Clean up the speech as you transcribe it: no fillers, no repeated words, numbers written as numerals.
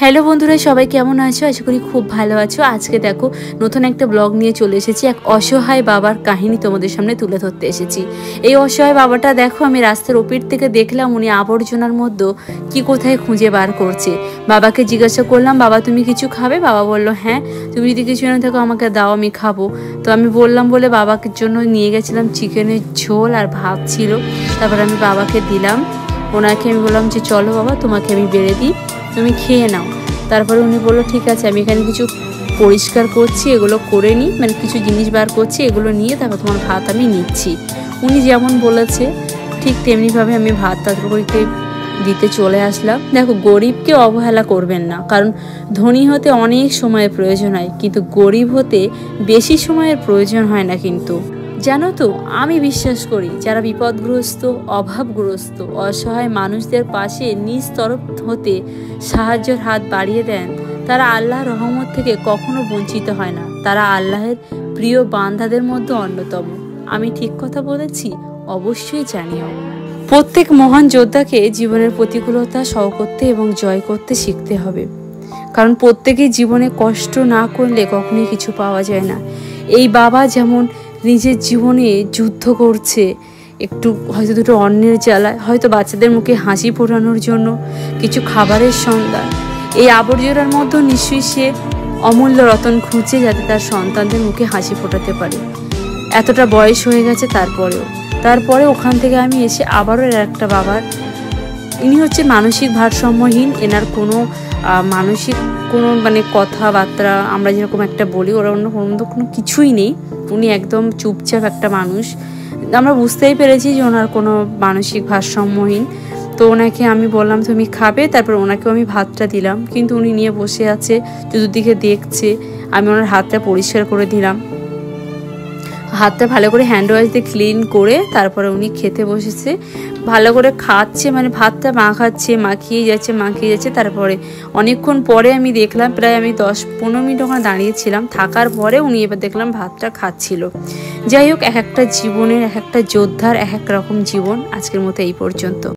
Hello বন্ধুরা, সবাই কেমন আছো? আশা করি খুব ভালো আছো। আজকে দেখো নতুন একটা ব্লগ নিয়ে চলে এসেছি। এক অসহায় বাবার কাহিনী তোমাদের সামনে তুলে ধরতে এসেছি। এই অসহায় বাবাটা দেখো, আমি রাস্তার ওপির থেকে দেখলাম উনি আবর্জনার মধ্যে কি কোথায় খুঁজে বার করছে। বাবাকে জিজ্ঞাসা করলাম, বাবা তুমি কিছু খাবে? বাবা বললো হ্যাঁ, তুমি যদি কিছু এনে থাকো আমাকে দাও, আমি খাবো। তো আমি বললাম বলে বাবাকে জন্য নিয়ে গেছিলাম চিকেনের ঝোল আর ভাত ছিল। তারপর আমি বাবাকে দিলাম। ওনাকে আমি বললাম যে চলো বাবা, তোমাকে আমি বেড়ে দিই, তুমি খেয়ে নাও। তারপরে উনি বললো ঠিক আছে, আমি এখানে কিছু পরিষ্কার করছি, এগুলো করে নিই, মানে কিছু জিনিস বার করছি, এগুলো নিয়ে তারপর তোমার ভাত আমি নিচ্ছি। উনি যেমন বলেছে ঠিক তেমনিভাবে আমি ভাত তরকারিকে দিতে চলে আসলাম। দেখো, গরিবকে অবহেলা করবেন না, কারণ ধনী হতে অনেক সময়ের প্রয়োজন হয়, কিন্তু গরিব হতে বেশি সময়ের প্রয়োজন হয় না। কিন্তু জানো তো, আমি বিশ্বাস করি যারা বিপদগ্রস্ত, অভাবগ্রস্ত, অসহায় মানুষদের পাশে নিজ তরফ হতে সাহায্যের হাত বাড়িয়ে দেন, তারা আল্লাহর রহমত থেকে কখনো বঞ্চিত হয় না। তারা আল্লাহের প্রিয় বান্দাদের মধ্যে অন্যতম। আমি ঠিক কথা বলেছি? অবশ্যই জানিও। প্রত্যেক মহান যোদ্ধাকে জীবনের প্রতিকূলতা সহ করতে এবং জয় করতে শিখতে হবে, কারণ প্রত্যেকেই জীবনে কষ্ট না করলে কখনোই কিছু পাওয়া যায় না। এই বাবা যেমন নিজের জীবনে যুদ্ধ করছে, একটু হয়তো দুটো অন্যের জ্বালায়, হয়তো বাচ্চাদের মুখে হাসি ফোটানোর জন্য, কিছু খাবারের সন্ধান, এই আবর্জনার মধ্যে নিশ্চয়ই সে অমূল্য রতন খুঁজছে, যাতে তার সন্তানদের মুখে হাসি ফোটাতে পারে। এতটা বয়স হয়ে গেছে তারপরে ওখান থেকে আমি এসে আবারও একটা বাবার, ইনি হচ্ছে মানসিক ভারসাম্যহীন, এনার কোনো মানসিক কোনো মানে কথাবার্তা আমরা যেরকম একটা বলি, ওরা অন্য কোনো কিছুই নেই। উনি একদম চুপচাপ একটা মানুষ। আমরা বুঝতেই পেরেছি যে ওনার কোনো মানসিক ভারসাম্যহীন। তো ওনাকে আমি বললাম তুমি খাবে, তারপর ওনাকেও আমি ভাতটা দিলাম, কিন্তু উনি নিয়ে বসে আছে, চতুর্দিকে দেখছে। আমি ওনার হাতটা পরিষ্কার করে দিলাম, হাতটা ভালো করে হ্যান্ড ওয়াশ দিয়ে ক্লিন করে তারপরে উনি খেতে বসেছে। ভালো করে খাচ্ছে, মানে ভাতটা মাখিয়ে যাচ্ছে। তারপরে অনেকক্ষণ পরে আমি দেখলাম, প্রায় আমি 10-15 মিনিট ওখানে দাঁড়িয়েছিলাম, থাকার পরে উনি এবার দেখলাম ভাতটা খাচ্ছিল। যাই হোক, এক একটা জীবনের, এক একটা যোদ্ধার এক এক রকম জীবন। আজকের মতো এই পর্যন্ত।